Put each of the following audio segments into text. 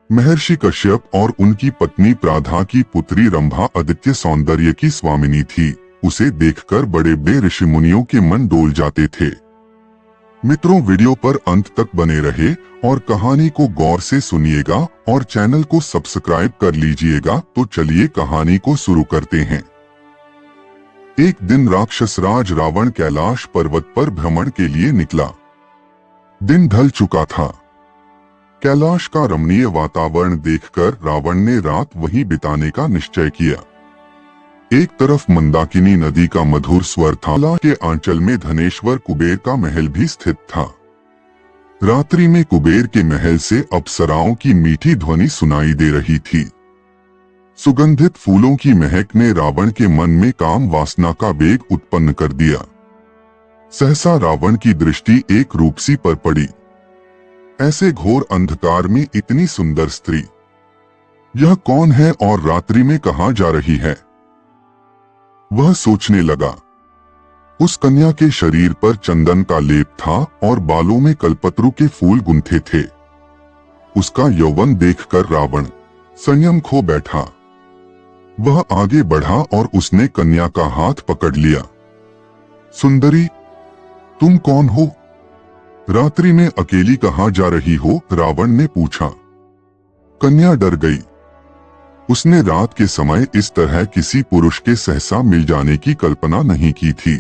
महर्षि कश्यप और उनकी पत्नी प्राधा की पुत्री रंभा आदित्य सौंदर्य की स्वामिनी थी। उसे देखकर बड़े बड़े ऋषि मुनियों के मन डोल जाते थे। मित्रों, वीडियो पर अंत तक बने रहे और कहानी को गौर से सुनिएगा और चैनल को सब्सक्राइब कर लीजिएगा। तो चलिए कहानी को शुरू करते हैं। एक दिन राक्षस राज रावण कैलाश पर्वत पर भ्रमण के लिए निकला। दिन ढल चुका था। कैलाश का रमणीय वातावरण देखकर रावण ने रात वहीं बिताने का निश्चय किया। एक तरफ मंदाकिनी नदी का मधुर स्वर था, के आंचल में धनेश्वर कुबेर का महल भी स्थित था। रात्रि में कुबेर के महल से अप्सराओं की मीठी ध्वनि सुनाई दे रही थी। सुगंधित फूलों की महक ने रावण के मन में काम वासना का वेग उत्पन्न कर दिया। सहसा रावण की दृष्टि एक रूपसी पर पड़ी। ऐसे घोर अंधकार में इतनी सुंदर स्त्री, यह कौन है और रात्रि में कहां जा रही है? वह सोचने लगा। उस कन्या के शरीर पर चंदन का लेप था और बालों में कल्पतरु के फूल गुंथे थे। उसका यौवन देखकर रावण संयम खो बैठा। वह आगे बढ़ा और उसने कन्या का हाथ पकड़ लिया। सुंदरी, तुम कौन हो? रात्रि में अकेली कहां जा रही हो? रावण ने पूछा। कन्या डर गई। उसने रात के समय इस तरह किसी पुरुष के सहसा मिल जाने की कल्पना नहीं की थी।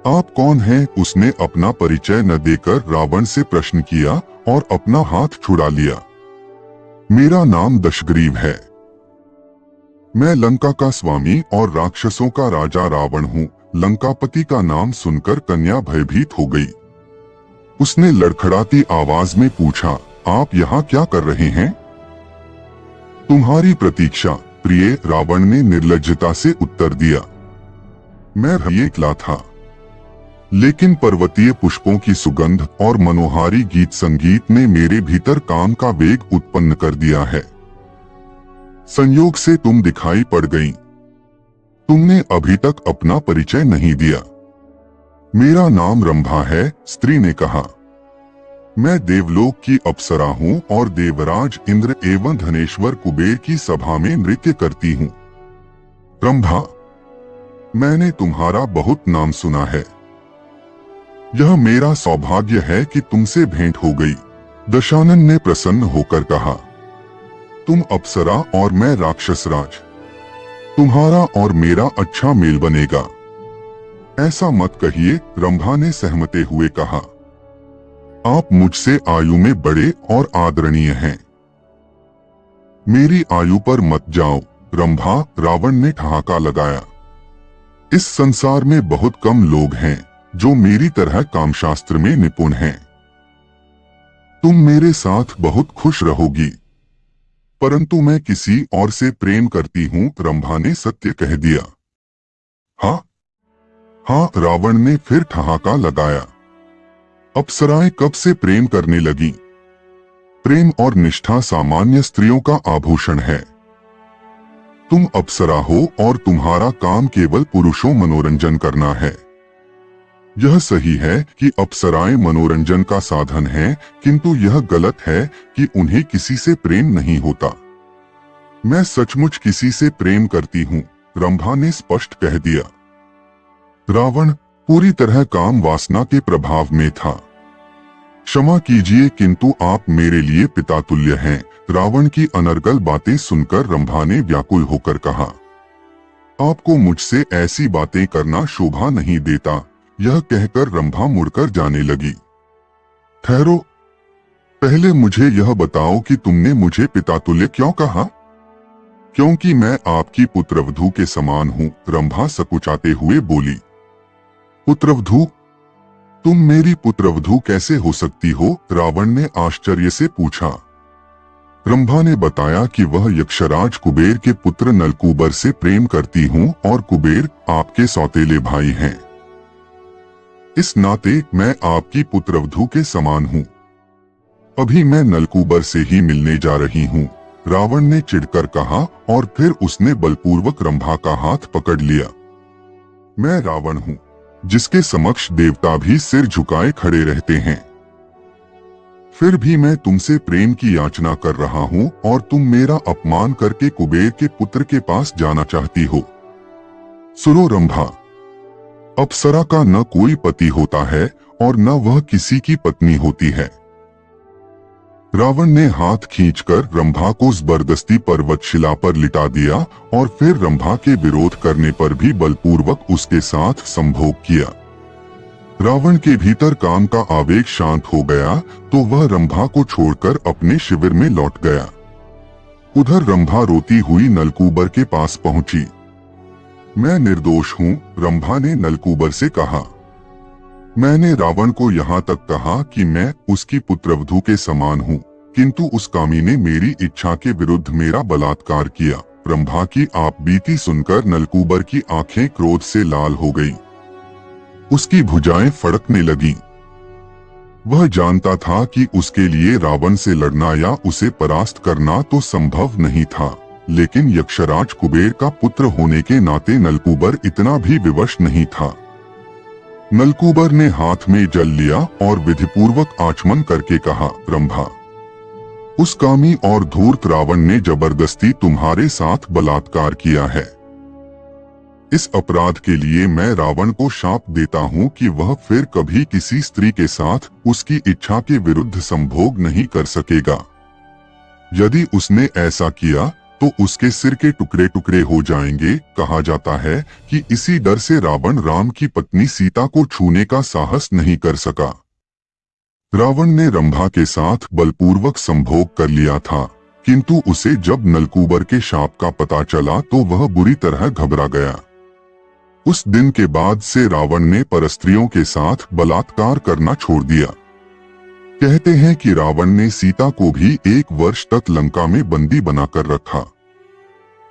आप कौन हैं? उसने अपना परिचय न देकर रावण से प्रश्न किया और अपना हाथ छुड़ा लिया। मेरा नाम दशग्रीव है। मैं लंका का स्वामी और राक्षसों का राजा रावण हूँ। लंकापति का नाम सुनकर कन्या भयभीत हो गई। उसने लड़खड़ाती आवाज में पूछा, आप यहाँ क्या कर रहे हैं? तुम्हारी प्रतीक्षा, प्रिय, रावण ने निर्लज्जता से उत्तर दिया। मैं भयेकला था, लेकिन पर्वतीय पुष्पों की सुगंध और मनोहारी गीत संगीत ने मेरे भीतर काम का वेग उत्पन्न कर दिया है। संयोग से तुम दिखाई पड़ गई। तुमने अभी तक अपना परिचय नहीं दिया। मेरा नाम रंभा है, स्त्री ने कहा। मैं देवलोक की अप्सरा हूँ और देवराज इंद्र एवं धनेश्वर कुबेर की सभा में नृत्य करती हूँ। रंभा, मैंने तुम्हारा बहुत नाम सुना है। यह मेरा सौभाग्य है कि तुमसे भेंट हो गई। दशानन ने प्रसन्न होकर कहा। तुम अप्सरा और मैं राक्षसराज। तुम्हारा और मेरा अच्छा मेल बनेगा। ऐसा मत कहिए, रंभा ने सहमते हुए कहा। आप मुझसे आयु में बड़े और आदरणीय हैं। मेरी आयु पर मत जाओ, रंभा, रावण ने ठहाका लगाया। इस संसार में बहुत कम लोग हैं जो मेरी तरह कामशास्त्र में निपुण हैं। तुम मेरे साथ बहुत खुश रहोगी, परंतु मैं किसी और से प्रेम करती हूँ, रंभा ने सत्य कह दिया। हाँ हाँ, रावण ने फिर ठहाका लगाया। अप्सराएं कब से प्रेम करने लगी? प्रेम और निष्ठा सामान्य स्त्रियों का आभूषण है। तुम अप्सरा हो और तुम्हारा काम केवल पुरुषों मनोरंजन करना है। यह सही है कि अप्सराएं मनोरंजन का साधन हैं, किंतु यह गलत है कि उन्हें किसी से प्रेम नहीं होता। मैं सचमुच किसी से प्रेम करती हूँ, रंभा ने स्पष्ट कह दिया। रावण पूरी तरह काम वासना के प्रभाव में था। क्षमा कीजिए, किंतु आप मेरे लिए पिता तुल्य हैं। रावण की अनर्गल बातें सुनकर रंभा ने व्याकुल होकर कहा। आपको मुझसे ऐसी बातें करना शोभा नहीं देता। यह कहकर रंभा मुड़कर जाने लगी। ठहरो, पहले मुझे यह बताओ कि तुमने मुझे पिता तुल्य क्यों कहा? क्योंकि मैं आपकी पुत्रवधू के समान हूँ, रंभा सकुचाते हुए बोली। पुत्रवधू? तुम मेरी पुत्रवधू कैसे हो सकती हो? रावण ने आश्चर्य से पूछा। रंभा ने बताया कि वह यक्षराज कुबेर के पुत्र नलकूबर से प्रेम करती हूँ और कुबेर आपके सौतेले भाई हैं। इस नाते मैं आपकी पुत्रवधू के समान हूँ। अभी मैं नलकूबर से ही मिलने जा रही हूँ, रावण ने चिढ़कर कहा और फिर उसने बलपूर्वक रंभा का हाथ पकड़ लिया। मैं रावण हूँ, जिसके समक्ष देवता भी सिर झुकाए खड़े रहते हैं। फिर भी मैं तुमसे प्रेम की याचना कर रहा हूँ और तुम मेरा अपमान करके कुबेर के पुत्र के पास जाना चाहती हो। सुनो रंभा, अप्सरा का न कोई पति होता है और न वह किसी की पत्नी होती है। रावण ने हाथ खींचकर रंभा को जबरदस्ती पर्वतशिला पर लिटा दिया और फिर रंभा के विरोध करने पर भी बलपूर्वक उसके साथ संभोग किया। रावण के भीतर काम का आवेग शांत हो गया तो वह रंभा को छोड़कर अपने शिविर में लौट गया। उधर रंभा रोती हुई नलकूबर के पास पहुंची। मैं निर्दोष हूँ, रंभा ने नलकूबर से कहा। मैंने रावण को यहाँ तक कहा कि मैं उसकी पुत्रवधू के समान हूँ, किंतु उस कामी ने मेरी इच्छा के विरुद्ध मेरा बलात्कार किया। रंभा की आप बीती सुनकर नलकूबर की आंखें क्रोध से लाल हो गई। उसकी भुजाएं फड़कने लगी। वह जानता था कि उसके लिए रावण से लड़ना या उसे परास्त करना तो संभव नहीं था, लेकिन यक्षराज कुबेर का पुत्र होने के नाते नलकूबर इतना भी विवश नहीं था। नलकूबर ने हाथ में जल लिया और विधिपूर्वक आचमन करके कहा, रंभा, उस कामी और धूर्त रावण ने जबरदस्ती तुम्हारे साथ बलात्कार किया है। इस अपराध के लिए मैं रावण को शाप देता हूँ कि वह फिर कभी किसी स्त्री के साथ उसकी इच्छा के विरुद्ध संभोग नहीं कर सकेगा। यदि उसने ऐसा किया तो उसके सिर के टुकड़े टुकड़े हो जाएंगे। कहा जाता है कि इसी डर से रावण राम की पत्नी सीता को छूने का साहस नहीं कर सका। रावण ने रंभा के साथ बलपूर्वक संभोग कर लिया था, किंतु उसे जब नलकूबर के शाप का पता चला तो वह बुरी तरह घबरा गया। उस दिन के बाद से रावण ने परस्त्रियों के साथ बलात्कार करना छोड़ दिया। कहते हैं कि रावण ने सीता को भी 1 वर्ष तक लंका में बंदी बनाकर रखा।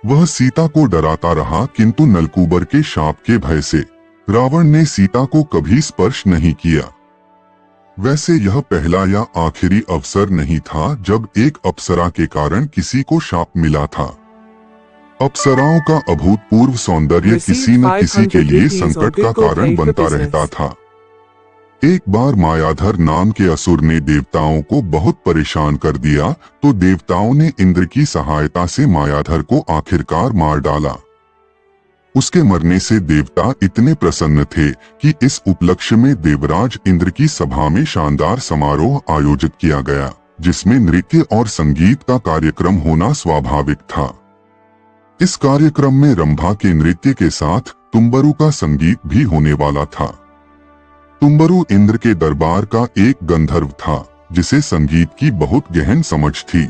वह सीता को डराता रहा, किंतु नलकूबर के शाप के भय से रावण ने सीता को कभी स्पर्श नहीं किया। वैसे यह पहला या आखिरी अवसर नहीं था जब एक अप्सरा के कारण किसी को शाप मिला था। अप्सराओं का अभूतपूर्व सौंदर्य किसी न किसी के लिए संकट का कारण बनता रहता था। एक बार मायाधर नाम के असुर ने देवताओं को बहुत परेशान कर दिया तो देवताओं ने इंद्र की सहायता से मायाधर को आखिरकार मार डाला। उसके मरने से देवता इतने प्रसन्न थे कि इस उपलक्ष्य में देवराज इंद्र की सभा में शानदार समारोह आयोजित किया गया, जिसमें नृत्य और संगीत का कार्यक्रम होना स्वाभाविक था। इस कार्यक्रम में रंभा के नृत्य के साथ तुम्बरु का संगीत भी होने वाला था। तुम्बरु इंद्र के दरबार का एक गंधर्व था जिसे संगीत की बहुत गहन समझ थी।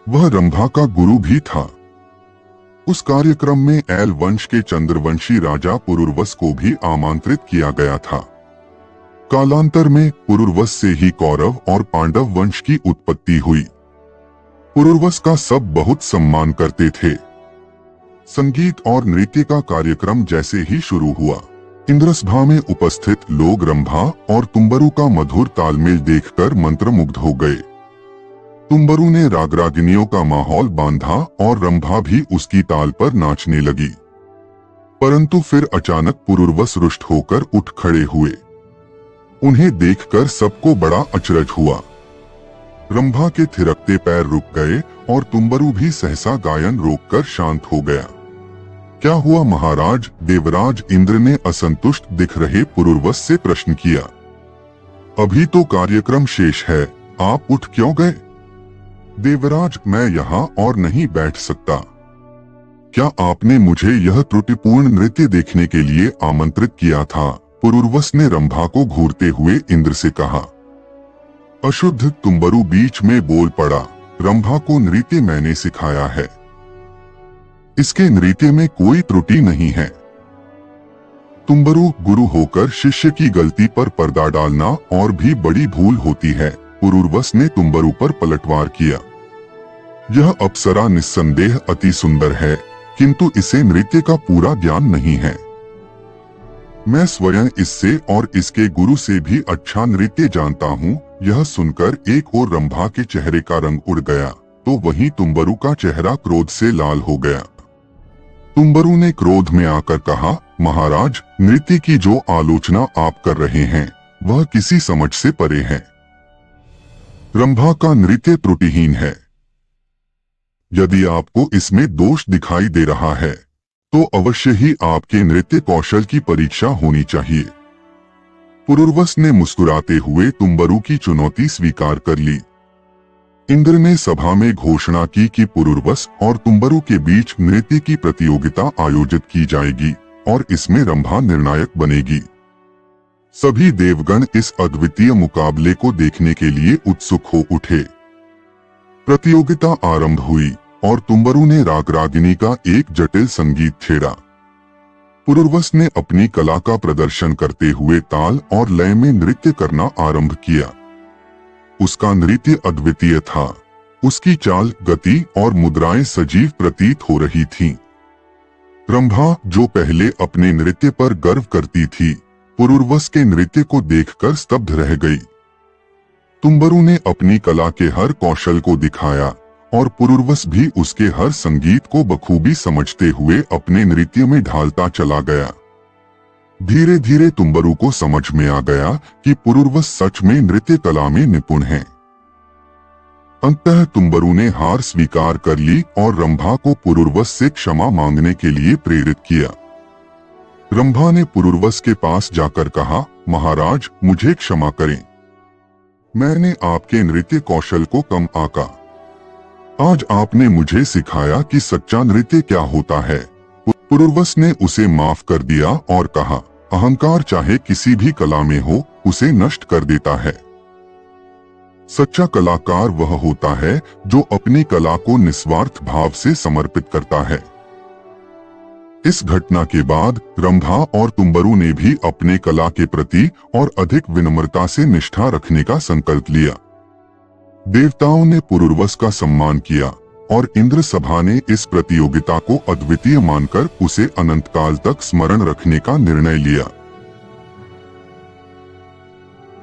वह रंभा का गुरु भी था। उस कार्यक्रम में ऐल वंश के चंद्रवंशी राजा पुरुरवस को भी आमंत्रित किया गया था। कालांतर में पुरुरवस से ही कौरव और पांडव वंश की उत्पत्ति हुई। पुरुरवस का सब बहुत सम्मान करते थे। संगीत और नृत्य का कार्यक्रम जैसे ही शुरू हुआ, इंद्रसभा में उपस्थित लोग रंभा और तुम्बरु का मधुर तालमेल देखकर मंत्रमुग्ध हो गए। तुम्बरु ने रागरागिनियों का माहौल बांधा और रंभा भी उसकी ताल पर नाचने लगी। परंतु फिर अचानक पुरुरवस रुष्ट होकर उठ खड़े हुए। उन्हें देखकर सबको बड़ा अचरज हुआ। रंभा के थिरकते पैर रुक गए और तुम्बरु भी सहसा गायन रोककर शांत हो गया। क्या हुआ महाराज? देवराज इंद्र ने असंतुष्ट दिख रहे पुरुरवस से प्रश्न किया। अभी तो कार्यक्रम शेष है, आप उठ क्यों गए? देवराज, मैं यहाँ और नहीं बैठ सकता। क्या आपने मुझे यह त्रुटिपूर्ण नृत्य देखने के लिए आमंत्रित किया था? पुरुरवस ने रंभा को घूरते हुए इंद्र से कहा। अशुद्ध! तुम्बरु बीच में बोल पड़ा। रंभा को नृत्य मैंने सिखाया है। इसके नृत्य में कोई त्रुटि नहीं है। तुम्बरु, गुरु होकर शिष्य की गलती पर पर्दा डालना और भी बड़ी भूल होती है। पुरुरवस ने तुम्बरु पर पलटवार किया। यह अप्सरा निस्संदेह अति सुंदर है, किंतु इसे नृत्य का पूरा ज्ञान नहीं है। मैं स्वयं इससे और इसके गुरु से भी अच्छा नृत्य जानता हूँ। यह सुनकर एक और रंभा के चेहरे का रंग उड़ गया तो वहीं तुम्बरु का चेहरा क्रोध से लाल हो गया। तुम्बरु ने क्रोध में आकर कहा, महाराज, नृत्य की जो आलोचना आप कर रहे हैं वह किसी समझ से परे है। रंभा का नृत्य त्रुटिहीन है। यदि आपको इसमें दोष दिखाई दे रहा है तो अवश्य ही आपके नृत्य कौशल की परीक्षा होनी चाहिए। पुरुरवस ने मुस्कुराते हुए तुम्बरु की चुनौती स्वीकार कर ली। इंद्र ने सभा में घोषणा की कि पुरुरवस और तुम्बरु के बीच नृत्य की प्रतियोगिता आयोजित की जाएगी और इसमें रंभा निर्णायक बनेगी। सभी देवगण इस अद्वितीय मुकाबले को देखने के लिए उत्सुक हो उठे। प्रतियोगिता आरंभ हुई और तुम्बरु ने रागरागिनी का एक जटिल संगीत छेड़ा। पुरुरवस ने अपनी कला का प्रदर्शन करते हुए ताल और लय में नृत्य करना आरंभ किया। उसका नृत्य अद्वितीय था। उसकी चाल, गति और मुद्राएं सजीव प्रतीत हो रही थीं। रंभा, जो पहले अपने नृत्य पर गर्व करती थी, पुरुरवस के नृत्य को देखकर स्तब्ध रह गई। तुम्बरु ने अपनी कला के हर कौशल को दिखाया और पुरुरवस भी उसके हर संगीत को बखूबी समझते हुए अपने नृत्य में ढालता चला गया। धीरे धीरे तुम्बरु को समझ में आ गया कि पुरुरवस सच में नृत्य कला में निपुण है। अंततः तुम्बरु ने हार स्वीकार कर ली और रंभा को पुरुरवस से क्षमा मांगने के लिए प्रेरित किया। रंभा ने पुरुरवस के पास जाकर कहा, महाराज, मुझे क्षमा करें। मैंने आपके नृत्य कौशल को कम आंका। आज आपने मुझे सिखाया कि सच्चा नृत्य क्या होता है। पुरुरवस ने उसे माफ कर दिया और कहा, अहंकार चाहे किसी भी कला में हो, उसे नष्ट कर देता है। सच्चा कलाकार वह होता है जो अपनी कला को निस्वार्थ भाव से समर्पित करता है। इस घटना के बाद रंभा और तुम्बरु ने भी अपने कला के प्रति और अधिक विनम्रता से निष्ठा रखने का संकल्प लिया। देवताओं ने पुरुरवस का सम्मान किया और इंद्र सभा ने इस प्रतियोगिता को अद्वितीय मानकर उसे अनंत काल तक स्मरण रखने का निर्णय लिया।